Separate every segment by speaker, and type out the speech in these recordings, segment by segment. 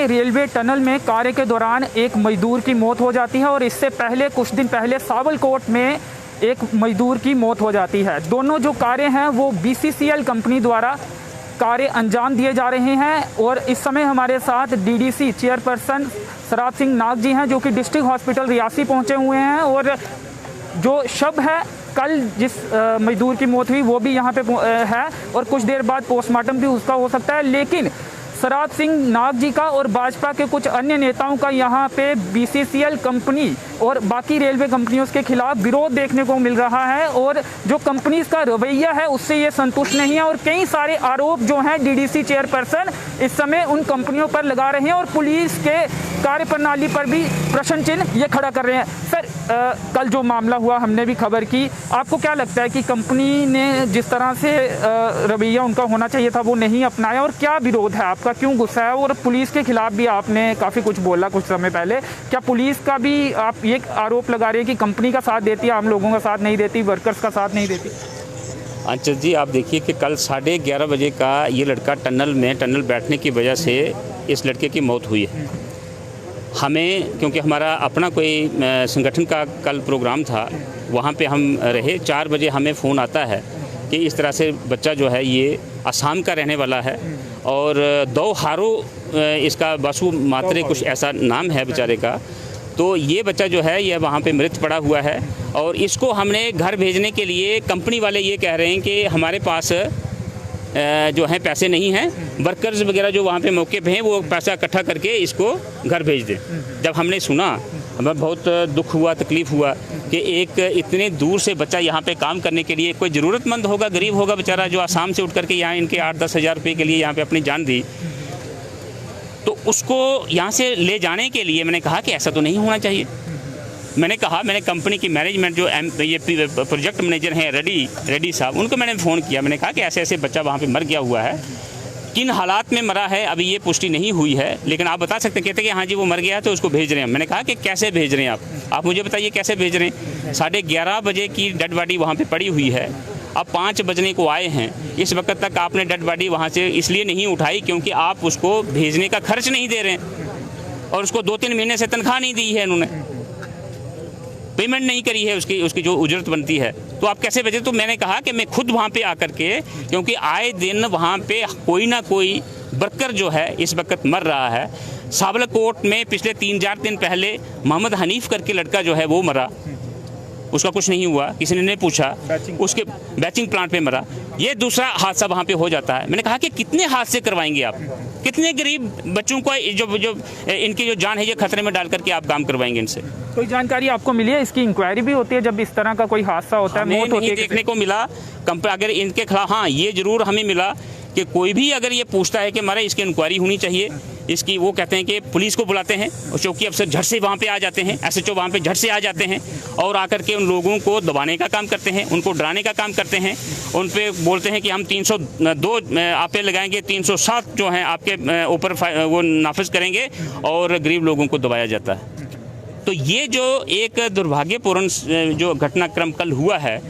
Speaker 1: में railway tunnel में कार्य के दौरान एक मजदूर की मौत हो जाती है और इससे पहले कुछ दिन पहले सावलकोट में एक मजदूर की मौत हो जाती है। दोनों जो कार्य हैं वो BCCL कंपनी द्वारा कार्य अंजाम दिए जा रहे हैं। और इस समय हमारे साथ DDC चेयरपर्सन सराब सिंह नाग जी हैं, जो कि डिस्ट्रिक्ट हॉस्पिटल रियासी पहुंचे हुए हैं। और जो शव है, कल जिस मजदूर की मौत हुई वो भी यहाँ पे है और कुछ देर बाद पोस्टमार्टम भी उसका हो सकता है। लेकिन सराब सिंह नाग जी का और भाजपा के कुछ अन्य नेताओं का यहाँ पे BCCL कंपनी और बाकी रेलवे कंपनियों के खिलाफ विरोध देखने को मिल रहा है। और जो कंपनी का रवैया है उससे ये संतुष्ट नहीं है और कई सारे आरोप जो हैं DDC चेयरपर्सन इस समय उन कंपनियों पर लगा रहे हैं और पुलिस के कार्यप्रणाली पर भी प्रश्न चिन्ह ये खड़ा कर रहे हैं। सर, कल जो मामला हुआ हमने भी खबर की, आपको क्या लगता है कि कंपनी ने जिस तरह से रवैया उनका होना चाहिए था वो नहीं अपनाया, और क्या विरोध है आपका, क्यों गुस्सा है? और पुलिस के खिलाफ भी आपने काफ़ी कुछ बोला कुछ समय पहले, क्या पुलिस का भी आप ये आरोप लगा रहे हैं कि कंपनी का साथ देती है, आम लोगों का साथ नहीं देती, वर्कर्स का साथ नहीं देती?
Speaker 2: अंचल जी, आप देखिए कि कल 11:30 बजे का ये लड़का टनल बैठने की वजह से इस लड़के की मौत हुई है। हमें, क्योंकि हमारा अपना कोई संगठन का कल प्रोग्राम था, वहाँ पे हम रहे। 4 बजे हमें फ़ोन आता है कि इस तरह से बच्चा जो है ये असम का रहने वाला है और दो हारो इसका बासु मात्रे कुछ ऐसा नाम है बेचारे का। तो ये बच्चा जो है ये वहाँ पे मृत पड़ा हुआ है और इसको हमने घर भेजने के लिए कंपनी वाले ये कह रहे हैं कि हमारे पास जो है पैसे नहीं हैं, वर्कर्स वगैरह जो वहाँ पे मौके पे हैं वो पैसा इकट्ठा करके इसको घर भेज दें। जब हमने सुना हमें बहुत दुख हुआ, तकलीफ़ हुआ कि एक इतने दूर से बच्चा यहाँ पे काम करने के लिए, कोई ज़रूरतमंद होगा, गरीब होगा बेचारा, जो आसाम से उठ करके यहाँ इनके 8-10 हज़ार रुपये के लिए यहाँ पे अपनी जान दी, तो उसको यहाँ से ले जाने के लिए मैंने कहा कि ऐसा तो नहीं होना चाहिए। मैंने कंपनी की मैनेजमेंट जो ये प्रोजेक्ट मैनेजर हैं रेड्डी साहब, उनको मैंने फ़ोन किया। मैंने कहा कि ऐसे ऐसे बच्चा वहाँ पे मर गया हुआ है, किन हालात में मरा है अभी ये पुष्टि नहीं हुई है, लेकिन आप बता सकते हैं। कहते हैं कि हाँ जी वो मर गया है तो उसको भेज रहे हैं। मैंने कहा कि कैसे भेज रहे हैं आप मुझे बताइए कैसे भेज रहे हैं? 11:30 बजे की डेड बॉडी वहाँ पर पड़ी हुई है, अब 5 बजने को आए हैं, इस वक्त तक आपने डेड बॉडी वहाँ से इसलिए नहीं उठाई क्योंकि आप उसको भेजने का खर्च नहीं दे रहे हैं और उसको 2-3 महीने से तनख्वाह नहीं दी है, उन्होंने पेमेंट नहीं करी है उसकी जो उजरत बनती है, तो आप कैसे भेजें? तो मैंने कहा कि मैं खुद वहाँ पे आकर के, क्योंकि आए दिन वहाँ पे कोई ना कोई वर्कर जो है इस वक्त मर रहा है। सावलकोट में पिछले 3-4 दिन पहले मोहम्मद हनीफ करके लड़का जो है वो मरा, उसका कुछ नहीं हुआ, किसी ने नहीं पूछा, उसके बैचिंग प्लांट पे मरा। ये दूसरा हादसा वहाँ पे हो जाता है। मैंने कहा कि कितने हादसे करवाएंगे आप, कितने गरीब बच्चों को जो इनकी जो जान है ये खतरे में डाल करके आप काम करवाएंगे इनसे?
Speaker 1: कोई जानकारी आपको मिली है? इसकी इंक्वायरी भी होती है जब इस तरह का कोई हादसा होता है, मौत होती है?
Speaker 2: देखने को मिला अगर इनके खिलाफ, हाँ ये जरूर हमें मिला कि कोई भी अगर ये पूछता है कि हमारे इसकी इंक्वायरी होनी चाहिए इसकी, वो कहते हैं कि पुलिस को बुलाते हैं और चौकी अफसर झट से वहाँ पे आ जाते हैं, SHO वहाँ पे झट से आ जाते हैं और आकर के उन लोगों को दबाने का काम करते हैं, उनको डराने का काम करते हैं, उन पे बोलते हैं कि हम 302 आप पे लगाएंगे, 307 जो हैं आपके ऊपर वो नाफिज करेंगे और गरीब लोगों को दबाया जाता है। तो ये जो एक दुर्भाग्यपूर्ण जो घटनाक्रम कल हुआ है,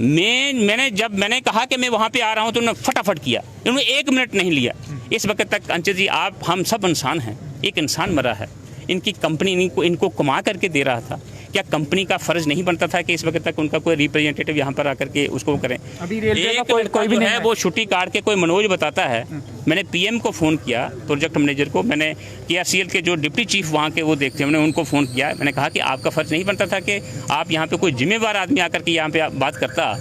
Speaker 2: मैंने कहा कि मैं वहाँ पे आ रहा हूँ तो उन्होंने फटाफट किया, उन्होंने 1 मिनट नहीं लिया। इस वक्त तक अंचल जी हम सब इंसान हैं, एक इंसान मरा है, इनकी कंपनी इनको कमा करके दे रहा था, क्या कंपनी का फर्ज नहीं बनता था कि इस वक्त तक उनका कोई रिप्रेजेंटेटिव यहाँ पर आकर के उसको करें? अभी रेलवे का कोई भी नहीं है, वो छुट्टी काट के कोई मनोज बताता है। मैंने PM को फ़ोन किया, प्रोजेक्ट मैनेजर को, मैंने KRCL के जो डिप्टी चीफ वहाँ के वो देखते हैं, मैंने उनको फ़ोन किया। मैंने कहा कि आपका फ़र्ज नहीं बनता था कि आप यहाँ पे कोई जिम्मेवार आदमी आकर के यहाँ पे बात करता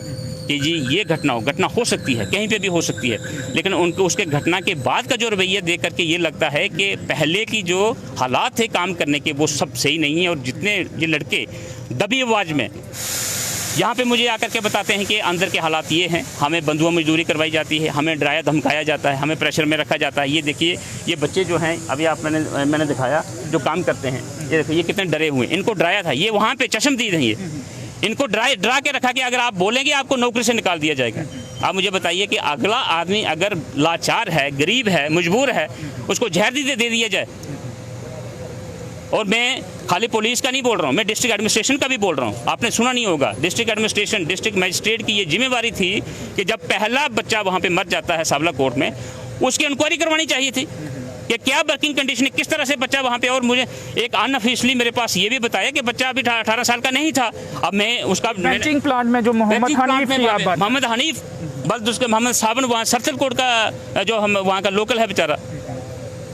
Speaker 2: कि जी ये घटना हो सकती है, कहीं पे भी हो सकती है, लेकिन उनको उसके घटना के बाद का जो रवैया देख करके ये लगता है कि पहले की जो हालात थे काम करने के वो सब सही नहीं है। और जितने ये लड़के दबी आवाज़ में यहाँ पे मुझे आकर के बताते हैं कि अंदर के हालात ये हैं, हमें बंधुआ मजदूरी करवाई जाती है, हमें डराया धमकाया जाता है, हमें प्रेशर में रखा जाता है। ये देखिए ये बच्चे जो हैं अभी आप मैंने दिखाया जो काम करते हैं, ये देखिए ये कितने डरे हुए, इनको डराया था, ये वहाँ पर चश्मदीद हैं, ये इनको डरा के रखा कि अगर आप बोलेंगे आपको नौकरी से निकाल दिया जाएगा। आप मुझे बताइए कि अगला आदमी अगर लाचार है, गरीब है, मजबूर है, उसको जहर दे दिया जाए। और मैं खाली पुलिस का नहीं बोल रहा हूँ, मैं डिस्ट्रिक्ट एडमिनिस्ट्रेशन का भी बोल रहा हूँ। आपने सुना नहीं होगा, डिस्ट्रिक्ट एडमिनिस्ट्रेशन, डिस्ट्रिक्ट मजिस्ट्रेट की ये जिम्मेवारी थी कि जब पहला बच्चा वहाँ पे मर जाता है सावलाकोट में, उसकी इंक्वायरी करवानी चाहिए थी। कि क्या वर्किंग कंडीशन है, किस तरह से बच्चा वहाँ पे। और मुझे एक अनऑफिशियली मेरे पास ये भी बताया कि बच्चा अभी 18 साल का नहीं था। अब मैं उसका
Speaker 1: बेंचिंग प्लांट में जो मोहम्मद
Speaker 2: हनीफ बस उसके मोहम्मद साबन वहाँ सरसल कोट का जो हम वहाँ का लोकल है बेचारा।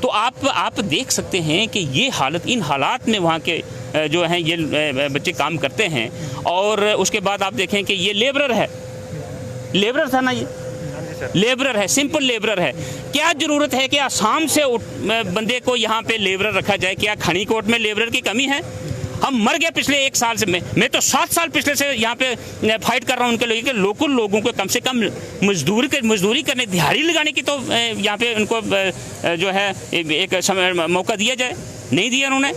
Speaker 2: तो आप देख सकते हैं कि ये हालत, इन हालात में वहाँ के जो हैं ये बच्चे काम करते हैं। और उसके बाद आप देखें कि ये लेबरर है, लेबरर था ना, ये लेबरर है, सिंपल लेबरर है। क्या ज़रूरत है कि आसाम से बंदे को यहाँ पे लेबरर रखा जाए? क्या खनी कोट में लेबरर की कमी है? हम मर गए पिछले 1 साल से। मैं तो 7 साल पिछले से यहाँ पे फाइट कर रहा हूँ उनके लिए कि लोकल लोगों को कम से कम मजदूरी करने, दिहाड़ी लगाने की तो यहाँ पे उनको जो है एक समय मौका दिया जाए। नहीं दिया उन्होंने।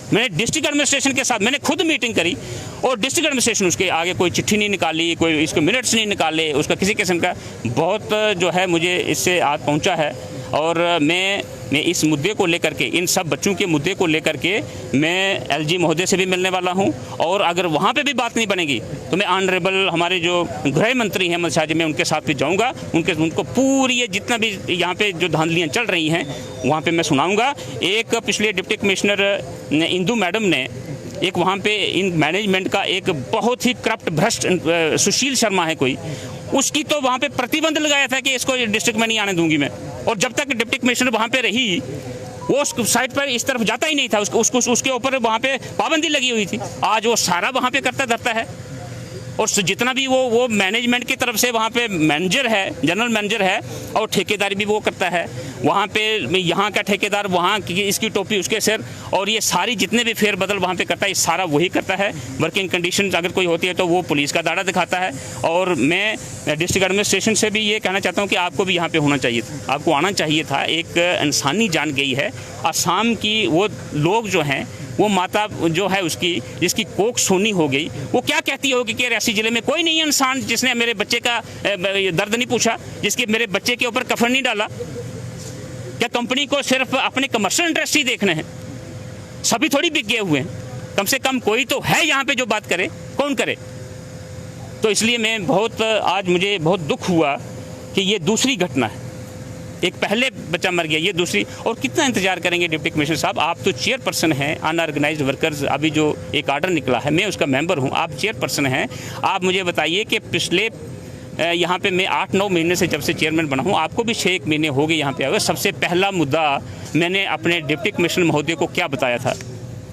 Speaker 2: मैंने डिस्ट्रिक्ट एडमिनिस्ट्रेशन के साथ मैंने खुद मीटिंग करी और डिस्ट्रिक्ट एडमिनिस्ट्रेशन उसके आगे कोई चिट्ठी नहीं निकाली, कोई इसके मिनट्स नहीं निकाले, उसका किसी किस्म का बहुत जो है मुझे इससे हाथ पहुंचा है। और मैं इस मुद्दे को लेकर के, इन सब बच्चों के मुद्दे को लेकर के मैं एलजी महोदय से भी मिलने वाला हूं। और अगर वहां पे भी बात नहीं बनेगी तो मैं ऑनरेबल हमारे जो गृह मंत्री हैं अमित शाह जी, मैं उनके साथ भी जाऊंगा। उनको पूरी ये जितना भी यहाँ पे जो धांधलियाँ चल रही हैं वहाँ पे मैं सुनाऊँगा। एक पिछले डिप्टी कमिश्नर इंदू मैडम ने एक वहाँ पे इन मैनेजमेंट का एक बहुत ही करप्ट भ्रष्ट सुशील शर्मा है कोई, उसकी तो वहाँ पे प्रतिबंध लगाया था कि इसको डिस्ट्रिक्ट में नहीं आने दूंगी मैं। और जब तक डिप्टी कमिश्नर वहाँ पे रही वो उस साइड पर इस तरफ जाता ही नहीं था, उसके ऊपर वहाँ पे पाबंदी लगी हुई थी। आज वो सारा वहाँ पे करता धरता है। और जितना भी वो मैनेजमेंट की तरफ से वहाँ पे मैनेजर है, जनरल मैनेजर है, और ठेकेदारी भी वो करता है। वहाँ पे यहाँ का ठेकेदार वहाँ की इसकी टोपी उसके सिर, और ये सारी जितने भी फेरबदल वहाँ पे करता है ये सारा वही करता है। वर्किंग कंडीशन अगर कोई होती है तो वो पुलिस का दाड़ा दिखाता है। और मैं डिस्ट्रिक्ट एडमिनिस्ट्रेशन से भी ये कहना चाहता हूँ कि आपको भी यहाँ पे होना चाहिए था, आपको आना चाहिए था। एक इंसानी जान गई है। असम की वो लोग जो हैं, वो माता जो है उसकी जिसकी कोख सोनी हो गई, वो क्या कहती होगी कि रियासी ज़िले में कोई नहीं है इंसान जिसने मेरे बच्चे का दर्द नहीं पूछा, जिसके मेरे बच्चे के ऊपर कफन नहीं डाला। क्या कंपनी को सिर्फ अपने कमर्शियल इंटरेस्ट ही देखने हैं? सभी थोड़ी बिक गए हुए हैं। कम से कम कोई तो है यहाँ पे जो बात करे, कौन करे? तो इसलिए मैं आज मुझे बहुत दुख हुआ कि ये दूसरी घटना है। एक पहले बच्चा मर गया, ये दूसरी। और कितना इंतजार करेंगे डिप्टी कमिश्नर साहब? आप तो चेयरपर्सन हैं अनऑर्गेनाइज्ड वर्कर्स, अभी जो एक आर्डर निकला है मैं उसका मेंबर हूं, आप चेयरपर्सन हैं। आप मुझे बताइए कि पिछले यहाँ पे मैं 8-9 महीने से जब से चेयरमैन बना हूँ, आपको भी 6-1 महीने हो गए यहाँ पे आए। सबसे पहला मुद्दा मैंने अपने डिप्टी कमिश्नर महोदय को क्या बताया था,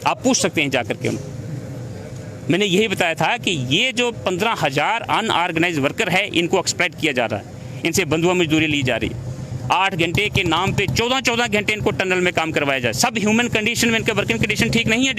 Speaker 2: आप पूछ सकते हैं जाकर के उनको। मैंने यही बताया था कि ये जो 15,000 अनऑर्गेनाइज्ड वर्कर है इनको एक्सप्लॉइट किया जा रहा है, इनसे बंधुआ मजदूरी ली जा रही है। 8 घंटे के नाम पे 14-14 घंटे इनको टनल में काम करवाया जाए। सब ह्यूमन कंडीशन में इनके वर्किंग कंडीशन ठीक नहीं है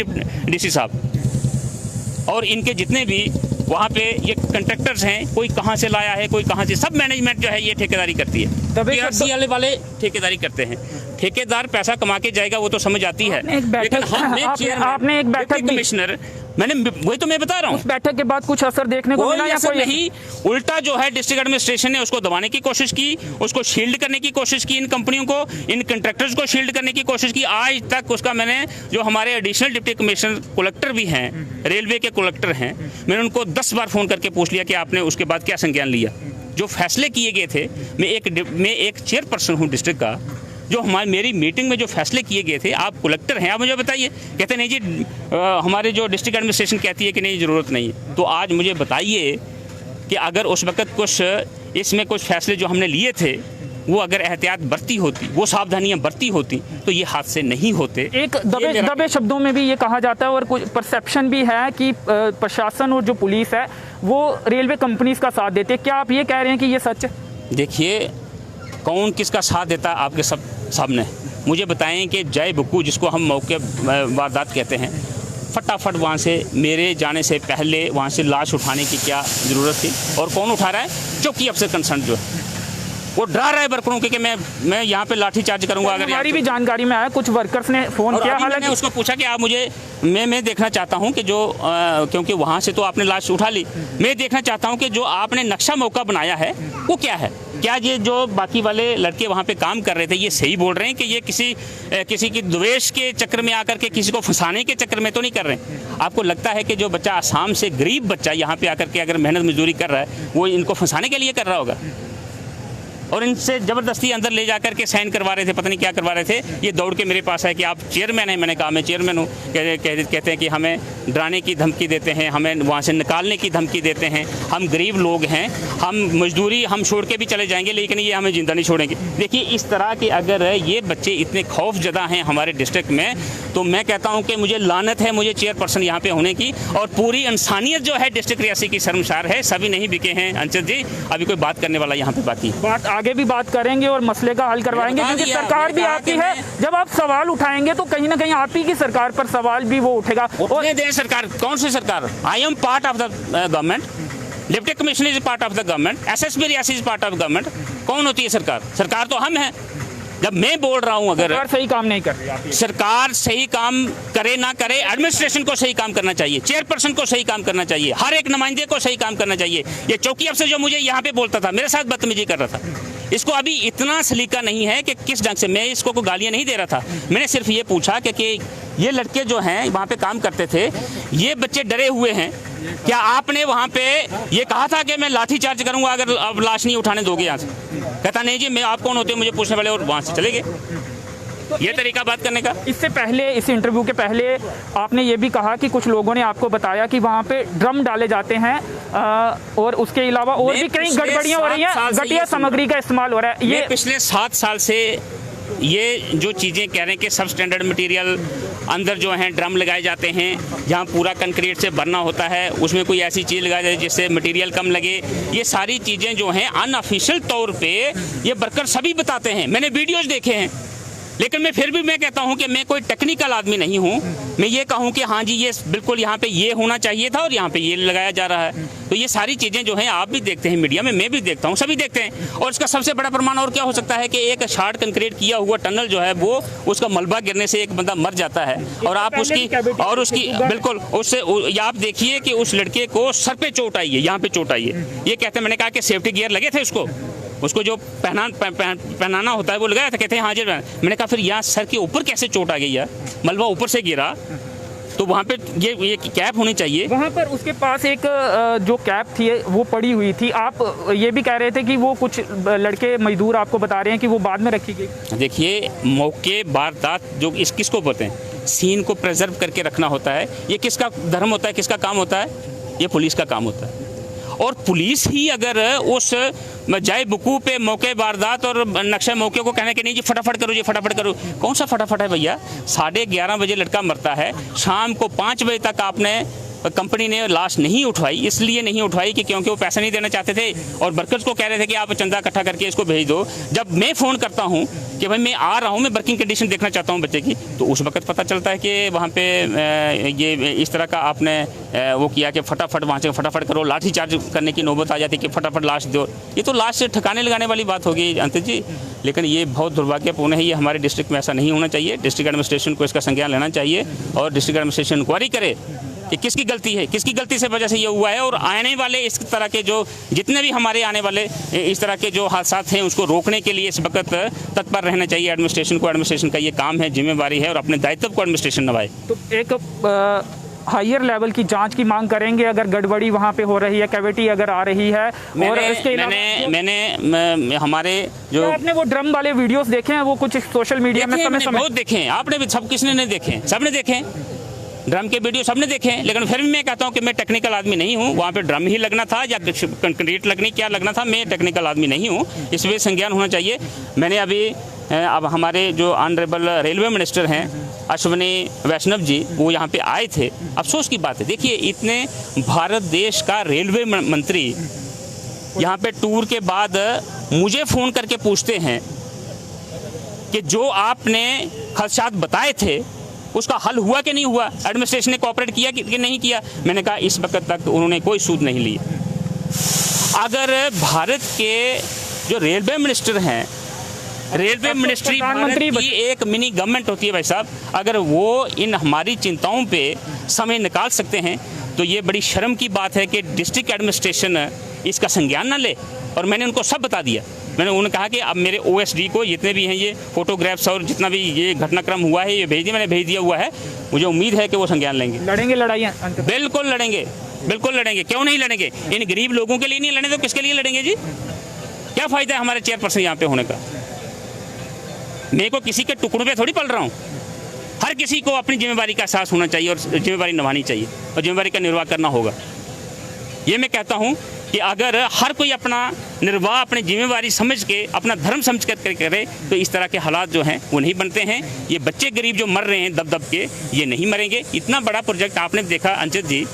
Speaker 2: डीसी साहब। और इनके जितने भी वहाँ पे ये कंट्रैक्टर्स हैं, कोई कहाँ से लाया है, कोई कहाँ से, सब मैनेजमेंट जो है ये ठेकेदारी करती है। पीआरसी वाले ठेकेदारी करते हैं। ठेकेदार पैसा कमा के जाएगा वो तो समझ आती है।
Speaker 1: आपने एक बैठक
Speaker 2: कमिश्नर, मैंने वही तो मैं बता रहा हूँ।
Speaker 1: उस बैठक के बाद कुछ असर देखने को मिला या कोई
Speaker 2: नहीं? उल्टा जो है डिस्ट्रिक्ट एडमिनिस्ट्रेशन ने उसको दबाने की कोशिश की, उसको शील्ड करने की कोशिश की, इन कंपनियों को, इन कंट्रैक्टर्स को शील्ड करने की कोशिश की। आज तक उसका मैंने, जो हमारे एडिशनल डिप्टी कमिश्नर कलेक्टर भी हैं, रेलवे के कलेक्टर हैं, मैंने उनको 10 बार फ़ोन करके पूछ लिया कि आपने उसके बाद क्या संज्ञान लिया। जो फैसले किए गए थे, मैं एक चेयरपर्सन हूँ डिस्ट्रिक्ट का, जो मेरी मीटिंग में जो फैसले किए गए थे, आप कलेक्टर हैं, आप मुझे बताइए। कहते नहीं जी हमारे जो डिस्ट्रिक्ट एडमिनिस्ट्रेशन कहती है कि नहीं ज़रूरत नहीं है। तो आज मुझे बताइए कि अगर उस वक्त कुछ इसमें कुछ फैसले जो हमने लिए थे वो अगर एहतियात बरती होती, वो सावधानियां बरती होती, तो ये हादसे नहीं होते।
Speaker 1: एक दबे शब्दों में भी ये कहा जाता है और कुछ परसेप्शन भी है कि प्रशासन और जो पुलिस है वो रेलवे कंपनीज का साथ देते हैं। क्या आप ये कह रहे हैं कि ये सच है?
Speaker 2: देखिए, कौन किसका साथ देता आपके सब सामने। मुझे बताएं कि जय बुक्कू, जिसको हम मौके वारदात कहते हैं, फटाफट वहाँ से मेरे जाने से पहले वहाँ से लाश उठाने की क्या ज़रूरत थी? और कौन उठा रहा है? चौकी अफसर कंसर्न जो है वो डरा रहा है वर्करों के कि मैं यहाँ पे लाठी चार्ज करूँगा। अगर
Speaker 1: हमारी भी जानकारी में आया कुछ वर्कर्स ने फ़ोन किया,
Speaker 2: हालांकि उसको पूछा कि आप मुझे, मैं देखना चाहता हूँ कि जो क्योंकि वहाँ से तो आपने लाश उठा ली, मैं देखना चाहता हूँ कि जो आपने नक्शा मौका बनाया है वो क्या है? क्या ये जो बाकी वाले लड़के वहाँ पे काम कर रहे थे ये सही बोल रहे हैं कि ये किसी की द्वेष के चक्कर में आकर के किसी को फंसाने के चक्कर में तो नहीं कर रहे हैं? आपको लगता है कि जो बच्चा आसाम से, गरीब बच्चा यहाँ पे आकर के अगर मेहनत मजदूरी कर रहा है वो इनको फंसाने के लिए कर रहा होगा? और इनसे ज़बरदस्ती अंदर ले जा करके साइन करवा रहे थे, पता नहीं क्या करवा रहे थे। ये दौड़ के मेरे पास है कि आप चेयरमैन हैं। मैंने कहा मैं चेयरमैन हूँ। कहते हैं कि हमें डराने की धमकी देते हैं, हमें वहाँ से निकालने की धमकी देते हैं। हम गरीब लोग हैं, हम मजदूरी हम छोड़ के भी चले जाएंगे, लेकिन ये हमें जिंदा नहीं छोड़ेंगे। देखिए, इस तरह के अगर ये बच्चे इतने खौफजदा हैं हमारे डिस्ट्रिक्ट में, तो मैं कहता हूँ कि मुझे लानत है मुझे चेयरपर्सन यहाँ पे होने की। और पूरी इंसानियत जो है डिस्ट्रिक्ट रियासी की शर्मसार है। सभी नहीं बिके हैं अंचल जी, अभी कोई बात करने वाला यहाँ पे बाकी
Speaker 1: बात आगे भी बात करेंगे और मसले का हल करवाएंगे, क्योंकि सरकार भी आपकी है। जब आप सवाल उठाएंगे तो कहीं ना कहीं आप ही की सरकार पर सवाल भी वो उठेगा।
Speaker 2: और दें सरकार, कौन सी सरकार? I am part of the government, deputy commissioner is part of the government, SSP Reasi is part of government. कौन होती है सरकार? सरकार तो हम हैं। जब मैं बोल रहा हूं, अगर
Speaker 1: सरकार सही काम नहीं कर रही,
Speaker 2: सरकार सही काम करे ना करे, एडमिनिस्ट्रेशन को सही काम करना चाहिए, चेयरपर्सन को सही काम करना चाहिए, हर एक नुमाइंदे को सही काम करना चाहिए। ये चौकी अफसर जो मुझे यहाँ पे बोलता था, मेरे साथ बदतमीजी कर रहा था, इसको अभी इतना सलीका नहीं है कि किस ढंग से। मैं इसको कोई गालियाँ नहीं दे रहा था, मैंने सिर्फ ये पूछा कि ये लड़के जो हैं वहाँ पे काम करते थे, ये बच्चे डरे हुए हैं, क्या आपने वहाँ पे ये कहा था कि मैं लाठी चार्ज करूँगा अगर अब लाश नहीं उठाने दोगे यहाँ से? कहता नहीं जी, मैं आप कौन होते हैं मुझे पूछने वाले, और वहाँ से चले गए। ये तरीका बात करने का।
Speaker 1: इससे पहले, इस इंटरव्यू के पहले आपने ये भी कहा कि कुछ लोगों ने आपको बताया कि वहाँ पे ड्रम डाले जाते हैं और उसके अलावा और भी कई गड़बड़ियाँ हो रही हैं, घटिया सामग्री का इस्तेमाल हो रहा है। ये
Speaker 2: पिछले 7 साल से ये जो चीज़ें कह रहे हैं कि सब स्टैंडर्ड मटेरियल अंदर जो हैं ड्रम लगाए जाते हैं, जहाँ पूरा कंक्रीट से भरना होता है, उसमें कोई ऐसी चीज़ लगाई जाए जिससे मटेरियल कम लगे। ये सारी चीज़ें जो हैं अनऑफिशियल तौर पे ये वर्कर सभी बताते हैं, मैंने वीडियोज़ देखे हैं। लेकिन मैं फिर भी मैं कहता हूं कि मैं कोई टेक्निकल आदमी नहीं हूं। मैं ये कहूं कि हाँ जी, ये बिल्कुल यहाँ पे ये होना चाहिए था और यहाँ पे ये लगाया जा रहा है। तो ये सारी चीज़ें जो हैं आप भी देखते हैं मीडिया में, मैं भी देखता हूं, सभी देखते हैं। और इसका सबसे बड़ा प्रमाण और क्या हो सकता है कि एक शार्ट कंक्रीट किया हुआ टनल जो है वो, उसका मलबा गिरने से एक बंदा मर जाता है और आप उसकी बिल्कुल उससे आप देखिए कि उस लड़के को सर पे चोट आई है, यहाँ पे चोट आई है। ये कहते हैं, मैंने कहा कि सेफ्टी गियर लगे थे उसको जो पहनाना होता है वो लगाया था। कहते हैं हाँ जी। मैंने कहा फिर यहाँ सर के ऊपर कैसे चोट आ गई यार? मलबा ऊपर से गिरा तो वहाँ पे ये कैप होनी चाहिए।
Speaker 1: वहाँ पर उसके पास एक जो कैप थी वो पड़ी हुई थी। आप ये भी कह रहे थे कि वो कुछ लड़के मजदूर आपको बता रहे हैं कि वो बाद में रखी गई।
Speaker 2: देखिए, मौके वारदात जो किसको बोलते हैं, सीन को प्रिजर्व करके रखना होता है। ये किसका धर्म होता है, किसका काम होता है? ये पुलिस का काम होता है। और पुलिस ही अगर उस जाए बुकू पे मौके वारदात और नक्शे मौके को कहने के नहीं जी फटाफट करो, जी फटाफट करो, कौन सा फटाफट है भैया? 11:30 बजे लड़का मरता है, शाम को 5 बजे तक आपने कंपनी ने लाश नहीं उठवाई। इसलिए नहीं उठवाई कि क्योंकि वो पैसा नहीं देना चाहते थे और वर्कर्स को कह रहे थे कि आप चंदा इकट्ठा करके इसको भेज दो। जब मैं फ़ोन करता हूँ कि भाई मैं आ रहा हूँ, मैं वर्किंग कंडीशन देखना चाहता हूँ बच्चे की, तो उस वक्त पता चलता है कि वहाँ पे ये इस तरह का आपने वो किया कि फटाफट वहाँ से फटाफट करो, लाठी चार्ज करने की नौबत आ जाती है कि फटाफट लाश दो। ये तो लाश से ठिकाने लगाने वाली बात होगी अंकित जी। लेकिन ये बहुत दुर्भाग्यपूर्ण है, ये हमारे डिस्ट्रिक्ट में ऐसा नहीं होना चाहिए। डिस्ट्रिक्ट एडमिनिस्ट्रेशन को इसका संज्ञान लेना चाहिए और डिस्ट्रिक्ट एडमिनिस्ट्रेशन इंक्वायरी करे कि किसकी गलती है, किसकी गलती से वजह से ये हुआ है। और आने वाले इस तरह के जो जितने भी हमारे आने वाले इस तरह के जो हादसा हैं उसको रोकने के लिए इस वक्त तत्पर रहना चाहिए एडमिनिस्ट्रेशन को। एडमिनिस्ट्रेशन का ये काम है, जिम्मेवारी है और अपने दायित्व को एडमिनिस्ट्रेशन निभाए।
Speaker 1: तो एक हायर लेवल की जांच की मांग करेंगे अगर गड़बड़ी वहाँ पे हो रही है, कैविटी अगर आ रही है। और इसके
Speaker 2: मैंने हमारे जो
Speaker 1: आपने वो ड्रम वाले वीडियोस देखे हैं, वो कुछ सोशल मीडिया में
Speaker 2: बहुत देखे हैं। आपने भी, सब किसने नहीं देखे? सबने देखे ड्रम के वीडियो, सबने देखे हैं। लेकिन फिर भी मैं कहता हूं कि मैं टेक्निकल आदमी नहीं हूं। वहां पे ड्रम ही लगना था या कंक्रीट लगनी, क्या लगना था? मैं टेक्निकल आदमी नहीं हूं, इस वजह संज्ञान होना चाहिए। मैंने अभी अब हमारे जो ऑनरेबल रेलवे मिनिस्टर हैं अश्विनी वैष्णव जी, वो यहाँ पे आए थे। अफसोस की बात है, देखिए इतने भारत देश का रेलवे मंत्री यहाँ पे टूर के बाद मुझे फ़ोन करके पूछते हैं कि जो आपने खदशात बताए थे उसका हल हुआ कि नहीं हुआ, एडमिनिस्ट्रेशन ने कोऑपरेट किया कि नहीं किया। मैंने कहा इस वक्त तक उन्होंने कोई सूद नहीं ली। अगर भारत के जो रेलवे मिनिस्टर हैं, रेलवे मिनिस्ट्री भारत की एक मिनी गवर्नमेंट होती है भाई साहब, अगर वो इन हमारी चिंताओं पे समय निकाल सकते हैं तो ये बड़ी शर्म की बात है कि डिस्ट्रिक्ट एडमिनिस्ट्रेशन इसका संज्ञान ना ले। और मैंने उनको सब बता दिया। मैंने उन्होंने कहा कि अब मेरे OSD को जितने भी हैं ये फोटोग्राफ्स और जितना भी ये घटनाक्रम हुआ है ये भेज दिया, मैंने भेज दिया हुआ है। मुझे उम्मीद है कि वो संज्ञान लेंगे।
Speaker 1: लड़ेंगे लड़ाइयाँ?
Speaker 2: बिल्कुल लड़ेंगे, बिल्कुल लड़ेंगे। क्यों नहीं लड़ेंगे? इन गरीब लोगों के लिए नहीं लड़ेंगे तो किसके लिए लड़ेंगे जी? क्या फ़ायदा है हमारे चेयरपर्सन यहाँ पे होने का? मैं को किसी के टुकड़ों पे थोड़ी पल रहा हूँ। हर किसी को अपनी जिम्मेदारी का एहसास होना चाहिए और जिम्मेदारी निभानी चाहिए और जिम्मेदारी का निर्वाह करना होगा। ये मैं कहता हूँ कि अगर हर कोई अपना निर्वाह अपनी जिम्मेदारी समझ के, अपना धर्म समझ कर करे, तो इस तरह के हालात जो हैं वो नहीं बनते हैं। ये बच्चे गरीब जो मर रहे हैं दब दब के, ये नहीं मरेंगे। इतना बड़ा प्रोजेक्ट आपने देखा अंचित जी,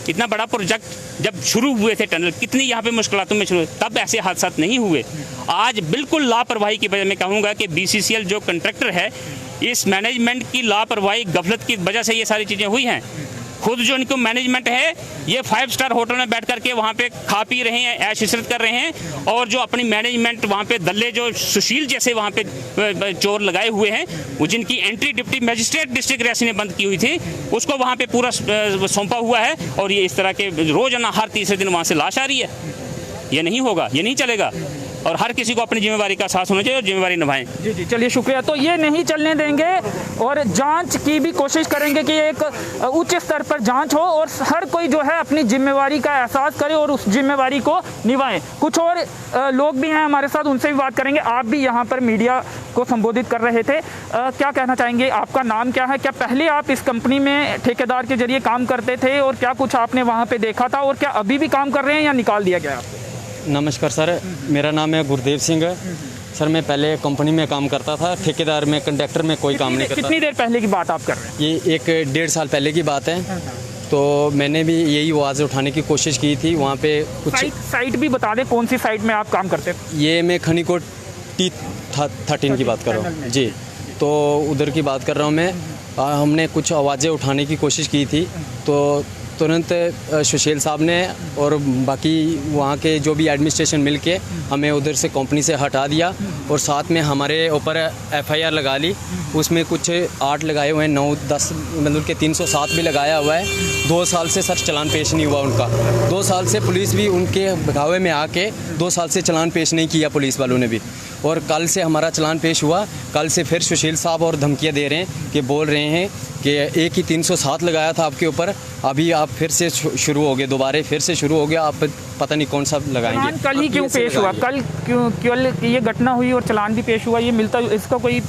Speaker 2: इतना बड़ा प्रोजेक्ट जब शुरू हुए थे टनल, कितनी यहाँ पे मुश्किलातों में शुरू, तब ऐसे हादसा नहीं हुए। आज बिल्कुल लापरवाही की वजह, मैं कहूँगा कि BCCL जो कंट्रैक्टर है, इस मैनेजमेंट की लापरवाही गफलत की वजह से ये सारी चीज़ें हुई हैं। खुद जो इनको मैनेजमेंट है, ये 5 स्टार होटल में बैठ करके वहाँ पे खा पी रहे हैं, ऐश इशरत कर रहे हैं, और जो अपनी मैनेजमेंट वहाँ पे दल्ले जो सुशील जैसे वहाँ पे चोर लगाए हुए हैं, वो जिनकी entry deputy magistrate district Reasi ने बंद की हुई थी, उसको वहाँ पे पूरा सौंपा हुआ है। और ये इस तरह के रोज़ाना हर तीसरे दिन वहाँ से लाश आ रही है। ये नहीं होगा, ये नहीं चलेगा। और हर किसी को अपनी जिम्मेदारी का एहसास होना चाहिए और जिम्मेदारी निभाएं।
Speaker 1: जी जी, चलिए शुक्रिया। तो ये नहीं चलने देंगे और जांच की भी कोशिश करेंगे कि एक उच्च स्तर पर जांच हो और हर कोई जो है अपनी जिम्मेदारी का एहसास करे और उस जिम्मेदारी को निभाएं। कुछ और लोग भी हैं हमारे साथ, उनसे भी बात करेंगे। आप भी यहाँ पर मीडिया को संबोधित कर रहे थे, क्या कहना चाहेंगे? आपका नाम क्या है? क्या पहले आप इस कंपनी में ठेकेदार के जरिए काम करते थे और क्या कुछ आपने वहाँ पर देखा था, और क्या अभी भी काम कर रहे हैं या निकाल दिया गया आपको?
Speaker 3: नमस्कार सर, मेरा नाम है गुरदेव सिंह। सर मैं पहले कंपनी में काम करता था, ठेकेदार में, कंडक्टर में कोई काम नहीं करता।
Speaker 1: कितनी देर पहले की बात आप कर रहे हैं?
Speaker 3: ये 1-1.5 साल पहले की बात है। तो मैंने भी यही आवाज़ उठाने की कोशिश की थी वहाँ पे। कुछ
Speaker 1: साइट भी बता दें, कौन सी साइट में आप काम करते थे?
Speaker 3: ये मैं खनीकोट T13 की बात कर रहा हूँ जी। तो उधर की बात कर रहा हूँ मैं। हमने कुछ आवाज़ें उठाने की कोशिश की थी, तो तुरंत सुशील साहब ने और बाकी वहाँ के जो भी एडमिनिस्ट्रेशन मिलके हमें उधर से कंपनी से हटा दिया और साथ में हमारे ऊपर FIR लगा ली। उसमें कुछ 8 लगाए हुए हैं, 9-10 मतलब के 307 भी लगाया हुआ है। 2 साल से सर चलान पेश नहीं हुआ उनका। 2 साल से पुलिस भी उनके भगावे में आके 2 साल से चलान पेश नहीं किया पुलिस वालों ने भी। और कल से हमारा चलान पेश हुआ। कल से फिर सुशील साहब और धमकियाँ दे रहे हैं कि बोल रहे हैं कि एक ही 307 लगाया था आपके ऊपर, अभी आप फिर से शुरू हो गए, दोबारा फिर से शुरू हो गया, आप पता नहीं कौन सा लगाएंगे।
Speaker 1: कल ही क्यों पेश हुआ? कल क्यों ये घटना हुई और चलान भी पेश हुआ? ये मिलता, इसका कोई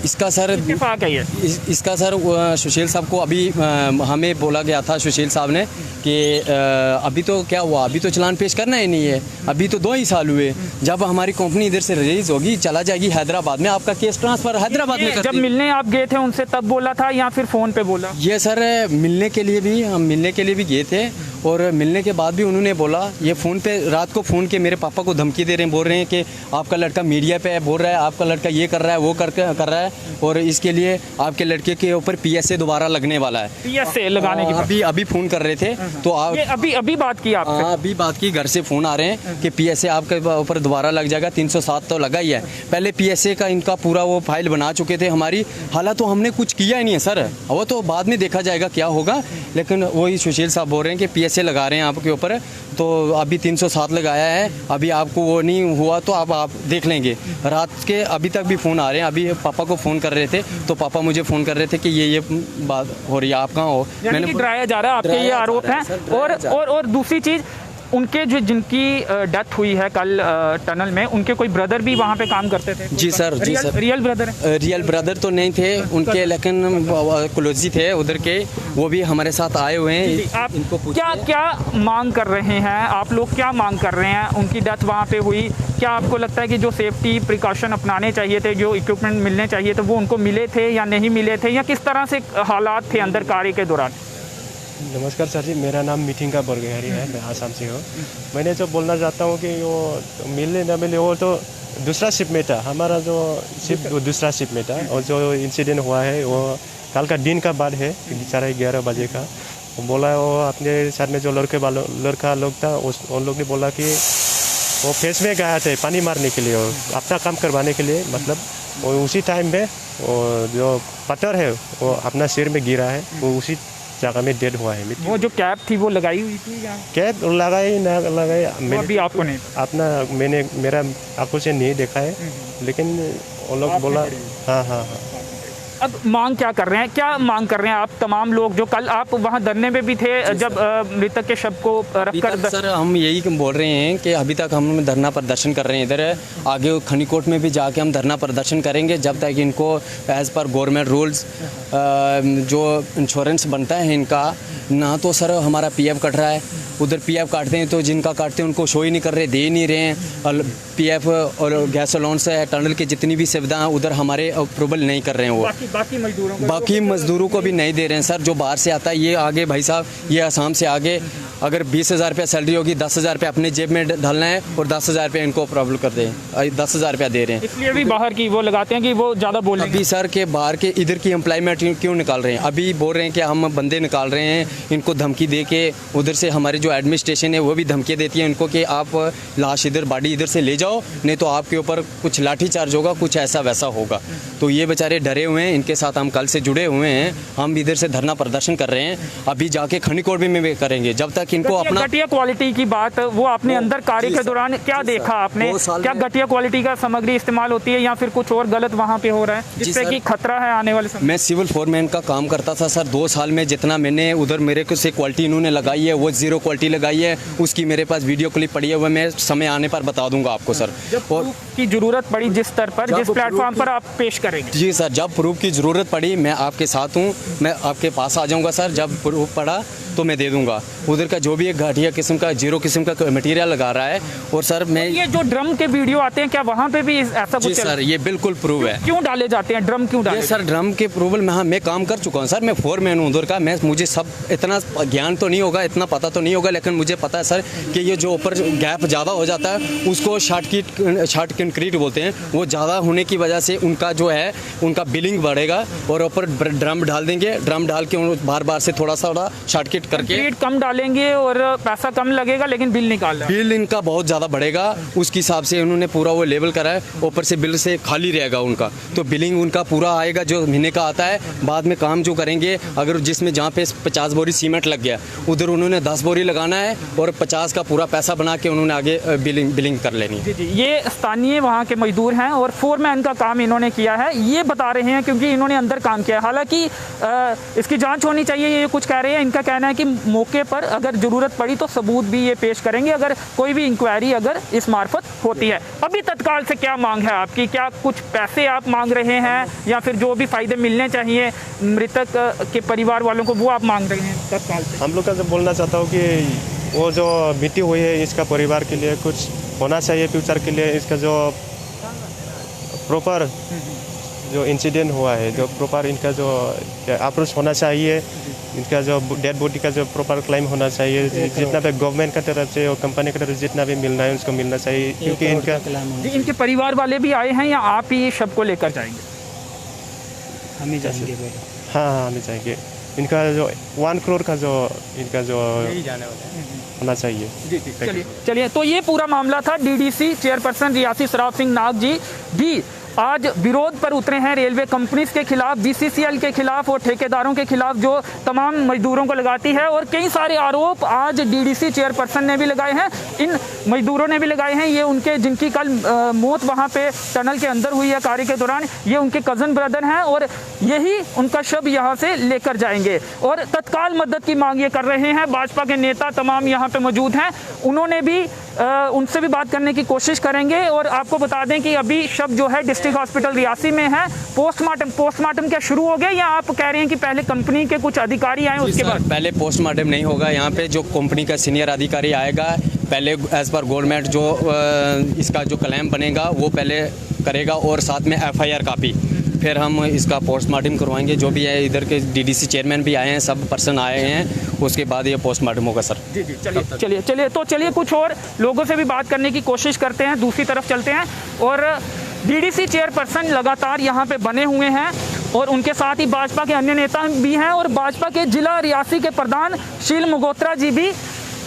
Speaker 3: इसका सर
Speaker 1: इत्तेफाक है ये?
Speaker 3: इसका सर सुशील साहब को अभी हमें बोला गया था सुशील साहब ने कि अभी तो क्या हुआ, अभी तो चलान पेश करना ही नहीं है, अभी तो 2 ही साल हुए। जब हमारी कंपनी इधर से रिलीज होगी, चला जाएगी हैदराबाद में, आपका केस ट्रांसफर हैदराबाद में कर।
Speaker 1: जब मिलने आप गए थे उनसे तब बोला था या फिर फ़ोन पे बोला?
Speaker 3: ये सर मिलने के लिए भी गए थे और मिलने के बाद भी उन्होंने बोला, ये फ़ोन पे रात को फ़ोन के मेरे पापा को धमकी दे रहे हैं, बोल रहे हैं कि आपका लड़का मीडिया पे बोल रहा है, आपका लड़का ये कर रहा है, वो कर रहा है, और इसके लिए आपके लड़के के ऊपर PSA दोबारा लगने वाला है।
Speaker 1: PSA लगाने की
Speaker 3: अभी फ़ोन कर रहे थे, तो आप
Speaker 1: अभी बात की आपसे?
Speaker 3: अभी बात की, घर से फ़ोन आ रहे हैं कि PSA आपके ऊपर दोबारा लग जाएगा। 307 तो लगा ही है, पहले PSA का इनका पूरा वो फाइल बना चुके थे हमारी। हालांकि तो हमने कुछ किया ही नहीं है सर, वो तो बाद में देखा जाएगा क्या होगा। लेकिन वही सुशील साहब बोल रहे हैं कि PSA लगा रहे हैं आपके ऊपर, तो अभी 307 लगाया है, अभी आपको वो नहीं हुआ तो अब आप देख लेंगे। रात के अभी तक भी फ़ोन आ रहे हैं। अभी पापा को फ़ोन कर रहे थे तो पापा मुझे फ़ोन कर रहे थे कि ये बात हो रही है, आप कहाँ हो?
Speaker 1: मैंने डराया जा रहा है, आपके ये आरोप हैं। और दूसरी चीज़, उनके जिनकी डेथ हुई है कल टनल में, उनके कोई ब्रदर भी वहाँ पे काम करते थे?
Speaker 3: जी सर, जी सर।
Speaker 1: रियल ब्रदर है?
Speaker 3: रियल ब्रदर तो नहीं थे उनके, लेकिन क्लोजी थे उधर के, वो भी हमारे साथ आए हुए हैं।
Speaker 1: आप इनको क्या मांग कर रहे हैं? आप लोग क्या मांग कर रहे हैं? उनकी डेथ वहाँ पे हुई, क्या आपको लगता है कि जो सेफ्टी प्रिकॉशन अपनाने चाहिए थे, जो इक्विपमेंट मिलने चाहिए थे, वो उनको मिले थे या नहीं मिले थे, या किस तरह से हालात थे अंदर कार्य के दौरान?
Speaker 4: नमस्कार सर जी, मेरा नाम मिठिंगा बरगहरी है, मैं आसाम से हूँ। मैंने जो बोलना चाहता हूँ कि वो मिले ना मिले, वो तो दूसरा शिप में था, हमारा जो शिप वो दूसरा शिप में था। और जो इंसिडेंट हुआ है वो कल का दिन का बाद है, 11:30 बजे का। वो बोला, वो अपने साथ में जो लड़का लोग था, उन लोग ने बोला कि वो फेस में गया थे पानी मारने के लिए, अपना काम करवाने के लिए। मतलब वो उसी टाइम में वो जो पत्थर है वो अपना सिर में गिरा है, वो उसी जगह में डेड हुआ है।
Speaker 1: वो जो कैप थी वो लगाई हुई थी या?
Speaker 4: कैप लगाई ना लगाई
Speaker 1: अभी आपको नहीं
Speaker 4: अपना, मेरा आंखों से नहीं देखा है, लेकिन वो लोग बोला हाँ।
Speaker 1: अब मांग क्या कर रहे हैं, क्या मांग कर रहे हैं आप तमाम लोग जो कल आप वहाँ धरने में भी थे जब मृतक के शव को रखकर?
Speaker 3: सर हम यही बोल रहे हैं कि अभी तक हम धरना प्रदर्शन कर रहे हैं इधर, आगे खनीकोट में भी जाके हम धरना प्रदर्शन करेंगे जब तक इनको एज़ पर गवर्नमेंट रूल्स जो इंश्योरेंस बनता है इनका, ना तो सर हमारा पीएफ कट रहा है, उधर पीएफ काटते हैं तो जिनका काटते हैं उनको शो ही नहीं कर रहे, दे ही नहीं रहे हैं पीएफ और गैस अलाउंस है, टनल की जितनी भी सुविधाएं उधर हमारे अप्रूवल नहीं कर रहे हैं वो, बाकी मजदूरों को भी नहीं दे रहे हैं सर। जो बाहर से आता है ये आगे भाई साहब, ये आसाम से आगे अगर 20,000 रुपया सैलरी होगी 10,000 रुपया अपने जेब में डालना है और 10,000 रुपया इनको अप्रूवल कर दें, 10,000 रुपया दे रहे हैं।
Speaker 1: इसलिए भी बाहर की वो लगाते हैं कि वो ज़्यादा बोलेंगे।
Speaker 3: अभी सर के बाहर के इधर की एम्प्लॉयमेंट क्यों निकाल रहे हैं, अभी बोल रहे हैं कि हम बंदे निकाल रहे हैं, इनको धमकी दे के उधर से हमारे जो एडमिनिस्ट्रेशन है वो भी धमकी देती है इनको कि आप लाश इधर बॉडी इधर से ले जाओ, नहीं तो आपके ऊपर कुछ लाठी चार्ज होगा, कुछ ऐसा वैसा होगा। तो ये बेचारे डरे हुए हैं, इनके साथ हम कल से जुड़े हुए हैं, हम इधर से धरना प्रदर्शन कर रहे हैं, अभी जाके खनीकोट में भी करेंगे जब तक इनको अपना
Speaker 1: घटिया क्वालिटी की बात, वो आपने अंदर कार्य के दौरान क्या देखा आपने, क्या घटिया क्वालिटी का सामग्री इस्तेमाल होती है या फिर कुछ और गलत वहाँ पे हो रहा है जिससे कि खतरा है आने वाले समय?
Speaker 3: मैं सिविल फोरमैन का काम करता था सर 2 साल में, जितना मैंने उधर मेरे को से क्वालिटी इन्होंने लगाई है वो 0 क्वालिटी लगाई है, उसकी मेरे पास वीडियो क्लिप पड़ी है, वो मैं समय आने पर बता दूंगा आपको सर।
Speaker 1: और की जरूरत पड़ी जिस स्तर पर, जिस प्लेटफॉर्म पर आप पेश करेंगे?
Speaker 3: जी सर, जब प्रूफ की ज़रूरत पड़ी मैं आपके साथ हूँ, मैं आपके पास आ जाऊँगा सर, जब प्रूफ पड़ा तो मैं दे दूंगा। उधर का जो भी एक घटिया किस्म का 0 किस्म का मटेरियल लगा रहा है। और सर मैं
Speaker 1: ये जो ड्रम के वीडियो आते हैं क्या वहाँ पे भी ऐसा कुछ?
Speaker 3: सर ये बिल्कुल प्रूव है।
Speaker 1: क्यों डाले जाते हैं ड्रम, क्यों डाले?
Speaker 3: सर ड्रम के प्रूवल में, हाँ मैं काम कर चुका हूँ सर, मैं फोरमैन हूँ उधर का, मुझे सब इतना ज्ञान तो नहीं होगा, इतना पता तो नहीं होगा, लेकिन मुझे पता है सर कि ये जो ऊपर गैप ज़्यादा हो जाता है उसको शॉर्ट कंक्रीट बोलते हैं, वो ज़्यादा होने की वजह से उनका जो है उनका बिलिंग बढ़ेगा और ऊपर ड्रम डाल देंगे, ड्रम डाल के बार बार से थोड़ा शॉर्टकट करके
Speaker 1: कम डालेंगे और पैसा कम लगेगा लेकिन बिल निकालना,
Speaker 3: बिल इनका बहुत ज़्यादा बढ़ेगा, उसके हिसाब से उन्होंने पूरा वो लेवल करा है, ऊपर से बिल से खाली रहेगा उनका, तो बिलिंग उनका पूरा आएगा जो महीने का आता है। बाद में काम जो करेंगे, अगर जिसमें जहाँ पे 50 बोरी सीमेंट लग गया उधर उन्होंने 10 बोरी लगाना है और 50 का पूरा पैसा बना के उन्होंने आगे बिलिंग कर लेनी है।
Speaker 1: जी, ये स्थानीय वहाँ के मजदूर हैं और फोरमैन का काम इन्होंने किया है, ये बता रहे हैं क्योंकि इन्होंने अंदर काम किया है। हालांकि इसकी जाँच होनी चाहिए, ये कुछ कह रहे हैं। इनका कहना है कि मौके पर अगर ज़रूरत पड़ी तो सबूत भी ये पेश करेंगे, अगर कोई भी इंक्वायरी अगर इस मार्फत होती है। अभी तत्काल से क्या मांग है आपकी? क्या कुछ पैसे आप मांग रहे हैं या फिर जो भी फ़ायदे मिलने चाहिए मृतक के परिवार वालों को वो आप मांग रहे हैं तत्काल से?
Speaker 4: हम लोग का बोलना चाहता हूँ कि वो जो मृत्यु हुई है इसका परिवार के लिए कुछ होना चाहिए, फ्यूचर के लिए इसका जो प्रॉपर जो इंसिडेंट हुआ है, जो प्रॉपर इनका जो अप्रोच होना चाहिए, इनका जो डेड बॉडी का जो प्रॉपर क्लेम होना चाहिए, जितना भी गवर्नमेंट का तरफ से और कंपनी की तरफ से जितना भी मिलना है उसको मिलना चाहिए, क्योंकि
Speaker 1: इनके परिवार वाले भी आए हैं या आप ही शव को लेकर जाएंगे?
Speaker 3: हम ही जाएंगे।
Speaker 4: हाँ हम ही जाएंगे। इनका जो 1 करोड़ का जो इनका जो होना चाहिए।
Speaker 1: चलिए, तो ये पूरा मामला था। डीडीसी चेयरपर्सन रियासी सराफ सिंह नाग जी भी आज विरोध पर उतरे हैं रेलवे कंपनीज के खिलाफ, बीसीसीएल के खिलाफ और ठेकेदारों के खिलाफ जो तमाम मजदूरों को लगाती है। और कई सारे आरोप आज डीडीसी चेयरपर्सन ने भी लगाए हैं, इन मजदूरों ने भी लगाए हैं। ये उनके जिनकी कल मौत वहाँ पे टनल के अंदर हुई है कार्य के दौरान, ये उनके कज़न ब्रदर हैं और यही उनका शव यहाँ से लेकर जाएंगे और तत्काल मदद की मांग ये कर रहे हैं। भाजपा के नेता तमाम यहाँ पे मौजूद हैं, उन्होंने भी उनसे भी बात करने की कोशिश करेंगे। और आपको बता दें कि अभी शव जो है डिस्ट्रिक्ट हॉस्पिटल रियासी में है। पोस्टमार्टम क्या शुरू हो गया या आप कह रहे हैं कि पहले कंपनी के कुछ अधिकारी आए उसके बाद?
Speaker 3: पहले पोस्टमार्टम नहीं होगा, यहाँ पे जो कंपनी का सीनियर अधिकारी आएगा, पहले एज पर गवर्नमेंट जो इसका जो क्लेम बनेगा वो पहले करेगा और साथ में FIR कापी, फिर हम इसका पोस्टमार्टम करवाएंगे। जो भी है इधर के डीडीसी चेयरमैन भी आए हैं, सब पर्सन आए हैं, उसके बाद ये पोस्टमार्टम होगा सर।
Speaker 1: जी चलिए कुछ और लोगों से भी बात करने की कोशिश करते हैं, दूसरी तरफ चलते हैं। और डीडीसी चेयरपर्सन लगातार यहाँ पे बने हुए हैं और उनके साथ ही भाजपा के अन्य नेता भी हैं और भाजपा के जिला रियासी के प्रधान शील मगोत्रा जी भी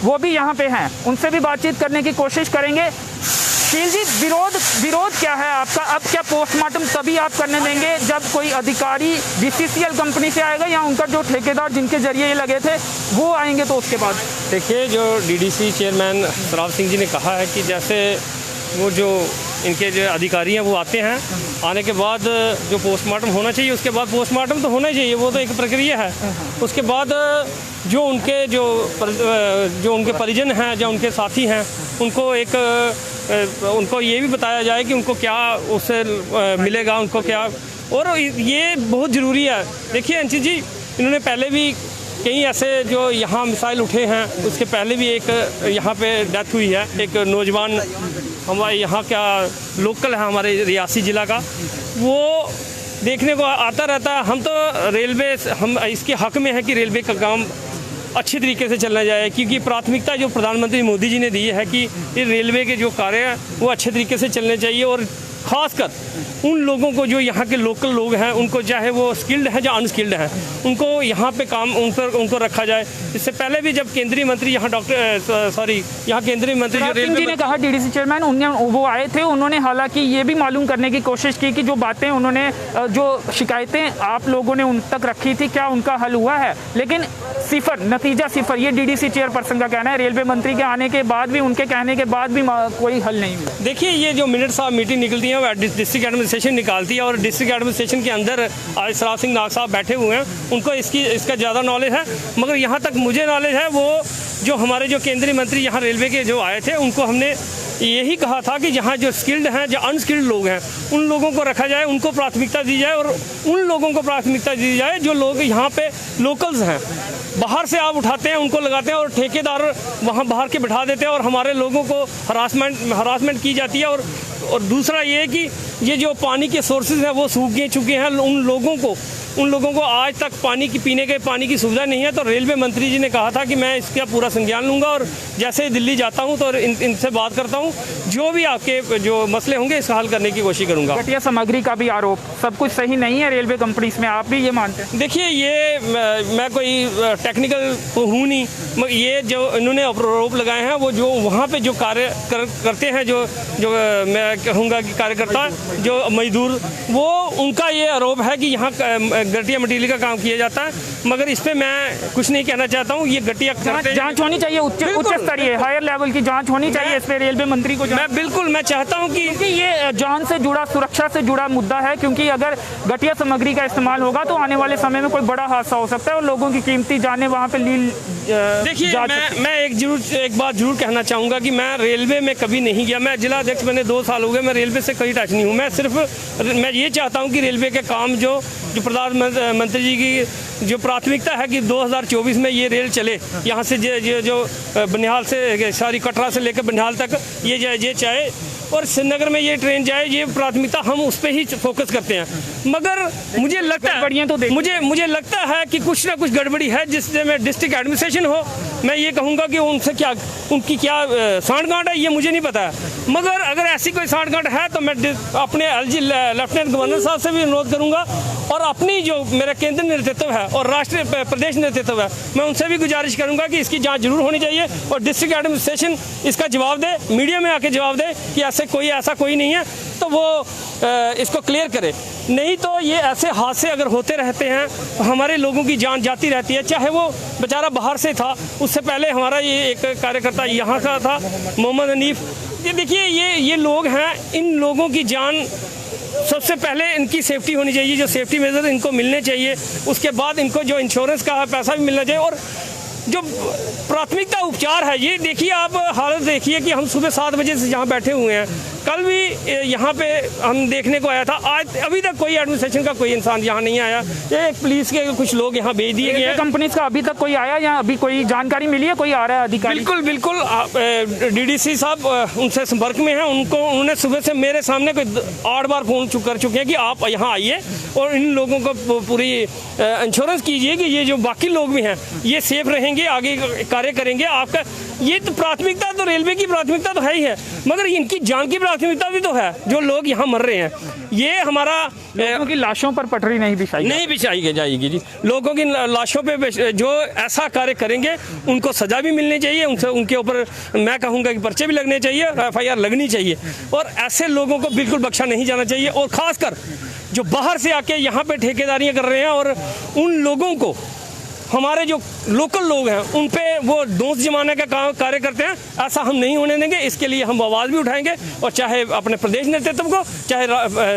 Speaker 1: वो भी यहाँ पे हैं, उनसे भी बातचीत करने की कोशिश करेंगे। शील जी, विरोध क्या है आपका? अब क्या पोस्टमार्टम तभी आप करने देंगे जब कोई अधिकारी बीसीसीएल कंपनी से आएगा या उनका जो ठेकेदार जिनके जरिए ये लगे थे वो आएंगे तो उसके बाद?
Speaker 5: देखिए, जो डीडीसी चेयरमैन सराफ सिंह जी ने कहा है कि जैसे वो जो इनके जो अधिकारी हैं वो आते हैं, आने के बाद जो पोस्टमार्टम होना चाहिए, उसके बाद पोस्टमार्टम तो होना ही चाहिए, वो तो एक प्रक्रिया है। उसके बाद जो उनके परिजन हैं, जो उनके साथी हैं, उनको ये भी बताया जाए कि उनको क्या उससे मिलेगा, उनको क्या। और ये बहुत ज़रूरी है। देखिए अंशी जी, इन्होंने पहले भी कई ऐसे जो यहाँ मिसाइल उठे हैं, उसके पहले भी एक यहाँ पे डेथ हुई है, एक नौजवान हमारे यहाँ का लोकल है, हमारे रियासी ज़िला का, वो देखने को आता रहता है। हम तो रेलवे, हम इसके हक़ में है कि रेलवे का काम अच्छे तरीके से चलना जाए, क्योंकि प्राथमिकता जो प्रधानमंत्री मोदी जी ने दी है कि ये रेलवे के जो कार्य हैं वो अच्छे तरीके से चलने चाहिए। और ख़ासकर उन लोगों को जो यहाँ के लोकल लोग हैं, उनको चाहे वो स्किल्ड हैं या अनस्किल्ड हैं, उनको यहाँ पे काम उनको रखा जाए। इससे पहले भी जब केंद्रीय मंत्री यहाँ यहाँ केंद्रीय मंत्री जो रेलवे
Speaker 1: जी ने कहा, डीडीसी चेयरमैन वो आए थे, उन्होंने हालांकि ये भी मालूम करने की कोशिश की कि जो बातें उन्होंने, जो शिकायतें आप लोगों ने उन तक रखी थी, क्या उनका हल हुआ है। लेकिन सिफर, नतीजा सिफर, ये डीडीसी चेयरपर्सन का कहना है। रेलवे मंत्री के आने के बाद भी, उनके कहने के बाद भी कोई हल नहीं हुआ।
Speaker 5: देखिए, ये जो मिनट्स ऑफ मीटिंग निकलती है डिस्ट्रिक्ट एडमिनिस्ट्रेशन निकालती है, और डिस्ट्रिक्ट एडमिनिस्ट्रेशन के अंदर आज सराज सिंह नाग साहब बैठे हुए हैं, उनको इसका ज़्यादा नॉलेज है। मगर यहाँ तक मुझे नॉलेज है, वो जो हमारे जो केंद्रीय मंत्री यहाँ रेलवे के जो आए थे, उनको हमने यही कहा था कि जहाँ जो स्किल्ड हैं, जो अनस्किल्ड लोग हैं, उन लोगों को रखा जाए, उनको प्राथमिकता दी जाए, और उन लोगों को प्राथमिकता दी जाए जो लोग यहाँ पे लोकल्स हैं। बाहर से आप उठाते हैं, उनको लगाते हैं, और ठेकेदार वहाँ बाहर के बिठा देते हैं, और हमारे लोगों को हरासमेंट की जाती है। और दूसरा ये कि ये जो पानी के सोर्सेज हैं वो सूख चुके हैं, उन लोगों को आज तक पीने के पानी की सुविधा नहीं है। तो रेलवे मंत्री जी ने कहा था कि मैं इसका पूरा संज्ञान लूँगा, और जैसे ही दिल्ली जाता हूँ तो इनसे बात करता हूँ, जो भी आपके जो मसले होंगे इसका हल करने की कोशिश करूँगा।
Speaker 1: घटिया सामग्री का भी आरोप, सब कुछ सही नहीं है रेलवे कंपनीज में, आप भी ये मानते हैं?
Speaker 5: देखिए, ये मैं कोई टेक्निकल तो हूँ नहीं, मगर ये जो इन्होंने आरोप लगाए हैं, वो जो वहाँ पे जो कार्य करते हैं, जो मैं कहूँगा कि कार्यकर्ता, जो मजदूर, वो उनका ये आरोप है कि यहाँ घटिया मटीरियल का काम किया जाता है। मगर इस पर मैं कुछ नहीं कहना चाहता हूँ। ये घटिया
Speaker 1: जांच होनी चाहिए, उच्च स्तरीय हायर लेवल की जांच होनी चाहिए इस पर। रेलवे मंत्री को
Speaker 5: मैं चाहता हूँ कि
Speaker 1: ये जान से जुड़ा, सुरक्षा से जुड़ा मुद्दा है, क्योंकि अगर घटिया सामग्री का इस्तेमाल होगा तो आने वाले समय में कोई बड़ा हादसा हो सकता है, और लोगों की कीमती जानें वहाँ पे
Speaker 5: देखिए, मैं एक बात जरूर कहना चाहूँगा कि मैं रेलवे में कभी नहीं गया। मैं जिला अध्यक्ष, मैंने 2 साल हो गए, मैं रेलवे से कहीं टच नहीं हूँ। मैं ये चाहता हूँ कि रेलवे के काम जो प्रधानमंत्री जी की जो प्राथमिकता है कि 2024 में ये रेल चले, यहाँ से जो बनिहाल से, सॉरी, कटरा से लेकर बनिहाल तक ये चाहे, और श्रीनगर में ये ट्रेन जाए, ये प्राथमिकता हम उस पर ही फोकस करते हैं। मगर मुझे लगता है, तो मुझे लगता है कि कुछ ना कुछ गड़बड़ी है, जिससे मैं डिस्ट्रिक्ट एडमिनिस्ट्रेशन हो, मैं ये कहूँगा कि उनकी क्या सांठगांठ है, ये मुझे नहीं पता है। मगर अगर ऐसी कोई सांठगांठ है तो मैं अपने LG लेफ्टिनेंट गवर्नर साहब से भी अनुरोध करूँगा, और अपनी जो मेरा केंद्रीय नेतृत्व है और राष्ट्रीय प्रदेश नेतृत्व है, मैं उनसे भी गुजारिश करूँगा कि इसकी जाँच जरूर होनी चाहिए, और डिस्ट्रिक्ट एडमिनिस्ट्रेशन इसका जवाब दे, मीडिया में आके जवाब दे कि ऐसा कोई नहीं है, तो वो इसको क्लियर करे। नहीं तो ये ऐसे हादसे अगर होते रहते हैं तो हमारे लोगों की जान जाती रहती है। चाहे वो बेचारा बाहर से था, उससे पहले हमारा ये एक कार्यकर्ता यहाँ का था, मोहम्मद हनीफ। ये देखिए, ये लोग हैं, इन लोगों की जान सबसे पहले इनकी सेफ्टी होनी चाहिए, जो सेफ्टी मेजर इनको मिलने चाहिए। उसके बाद इनको जो इंश्योरेंस का पैसा भी मिलना चाहिए, और जो प्राथमिकता उपचार है, ये देखिए आप हालत देखिए कि हम सुबह 7 बजे से यहाँ बैठे हुए हैं। कल भी यहाँ पे हम देखने को आया था, आज अभी तक कोई एडमिनिस्ट्रेशन का कोई इंसान यहाँ नहीं आया। ये पुलिस के कुछ लोग यहाँ भेज दिए गए हैं।
Speaker 1: कंपनी का अभी तक कोई आया या अभी कोई जानकारी मिली है, कोई आ रहा है अधिकारी?
Speaker 5: बिल्कुल डीडीसी साहब उनसे संपर्क में हैं। उन्होंने सुबह से मेरे सामने कोई 8 बार फ़ोन कर चुके हैं कि आप यहाँ आइए और इन लोगों को पूरी इंश्योरेंस कीजिए कि ये जो बाकी लोग भी हैं ये सेफ रहेंगे, आगे कार्य करेंगे। आपका ये तो प्राथमिकता, तो रेलवे की प्राथमिकता तो है ही है, मगर इनकी जान की प्राथमिकता भी तो है। जो लोग यहाँ मर रहे हैं, ये हमारा
Speaker 1: लोगों की लाशों पर पटरी नहीं बिछाई
Speaker 5: जाएगी जी। लोगों की लाशों पे जो ऐसा कार्य करेंगे उनको सजा भी मिलनी चाहिए, उनके ऊपर मैं कहूँगा कि पर्चे भी लगने चाहिए, FIR लगनी चाहिए, और ऐसे लोगों को बिल्कुल बख्शा नहीं जाना चाहिए। और ख़ासकर जो बाहर से आके यहाँ पे ठेकेदारियाँ कर रहे हैं और उन लोगों को हमारे जो लोकल लोग हैं उन पे वो दोस्त जमाने का कार्य करते हैं, ऐसा हम नहीं होने देंगे। इसके लिए हम आवाज़ भी उठाएंगे और चाहे अपने प्रदेश नेतृत्व को चाहे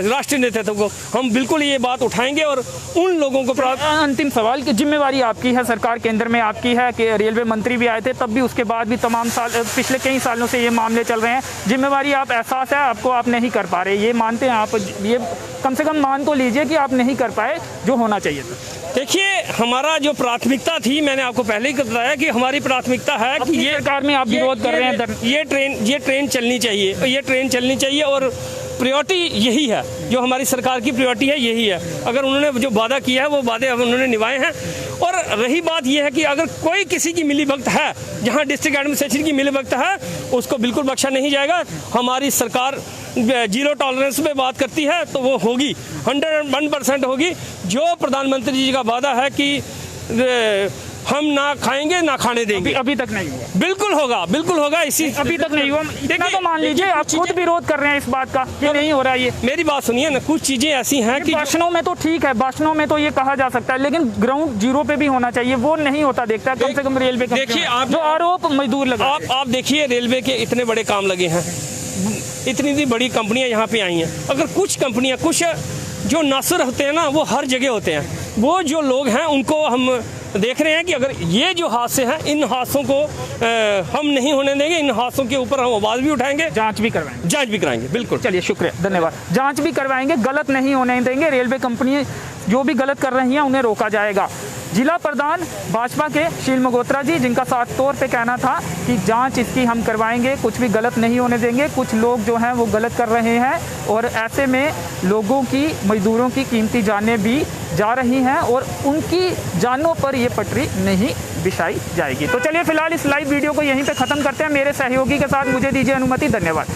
Speaker 5: राष्ट्रीय नेतृत्व को हम बिल्कुल ये बात उठाएंगे और उन लोगों को
Speaker 1: अंतिम सवाल की जिम्मेवारी आपकी है, सरकार केंद्र में आपकी है कि रेलवे मंत्री भी आए थे तब भी, उसके बाद भी तमाम साल पिछले कई सालों से ये मामले चल रहे हैं, जिम्मेवारी आप एहसास है आपको, आप नहीं कर पा रहे, ये मानते हैं आप, ये कम से कम मान तो लीजिए कि आप नहीं कर पाए जो होना चाहिए था।
Speaker 5: देखिए हमारा जो प्राथमिकता थी, मैंने आपको पहले ही बताया कि हमारी प्राथमिकता है कि ये
Speaker 1: सरकार में आप विरोध कर रहे हैं,
Speaker 5: ये ट्रेन चलनी चाहिए, ये ट्रेन चलनी चाहिए और प्रायोरिटी यही है, जो हमारी सरकार की प्रायोरिटी है यही है। अगर उन्होंने जो वादा किया है वो वादे उन्होंने निभाए हैं। और रही बात यह है कि अगर कोई किसी की मिलीभगत है, जहां डिस्ट्रिक्ट एडमिनिस्ट्रेशन की मिलीभगत है, उसको बिल्कुल बख्शा नहीं जाएगा। हमारी सरकार जीरो टॉलरेंस पे बात करती है तो वो होगी, 101% होगी। जो प्रधानमंत्री जी का वादा है कि हम ना खाएंगे ना खाने देंगे,
Speaker 1: अभी तक नहीं हुआ।
Speaker 5: बिल्कुल होगा, बिल्कुल होगा। इसी
Speaker 1: अभी तक नहीं हुआ, इतना तो मान लीजिए आप खुद विरोध कर रहे हैं इस बात का कि नहीं हो रहा है। ये
Speaker 5: मेरी बात सुनिए ना, कुछ चीजें ऐसी हैं कि
Speaker 1: भाषणों में तो ठीक है, भाषणों में तो ये कहा जा सकता है, लेकिन ग्राउंड जीरो पे भी होना चाहिए, वो नहीं होता देखता कम से कम रेलवे।
Speaker 5: देखिए आप
Speaker 1: जो आरोप मजदूर लगा,
Speaker 5: आप देखिए रेलवे के इतने बड़े काम लगे हैं, इतनी बड़ी कंपनियां यहाँ पे आई हैं। अगर कुछ कंपनियां, कुछ जो नासर होते हैं ना, वो हर जगह होते हैं। वो जो लोग हैं उनको हम देख रहे हैं कि अगर ये जो हादसे हैं, इन हादसों को हम नहीं होने देंगे। इन हादसों के ऊपर हम आवाज़ भी उठाएंगे,
Speaker 1: जांच भी करवाएंगे।
Speaker 5: बिल्कुल।
Speaker 1: चलिए शुक्रिया, धन्यवाद। जांच भी करवाएंगे, गलत नहीं होने देंगे। रेलवे कंपनी जो भी गलत कर रही हैं उन्हें रोका जाएगा। जिला प्रधान भाजपा के शील मगोत्रा जी, जिनका साफ तौर पे कहना था कि जांच इसकी हम करवाएंगे, कुछ भी गलत नहीं होने देंगे। कुछ लोग जो हैं वो गलत कर रहे हैं और ऐसे में लोगों की, मजदूरों की कीमती जानें भी जा रही हैं और उनकी जानों पर ये पटरी नहीं बिछाई जाएगी। तो चलिए फिलहाल इस लाइव वीडियो को यहीं पे ख़त्म करते हैं। मेरे सहयोगी के साथ मुझे दीजिए अनुमति, धन्यवाद।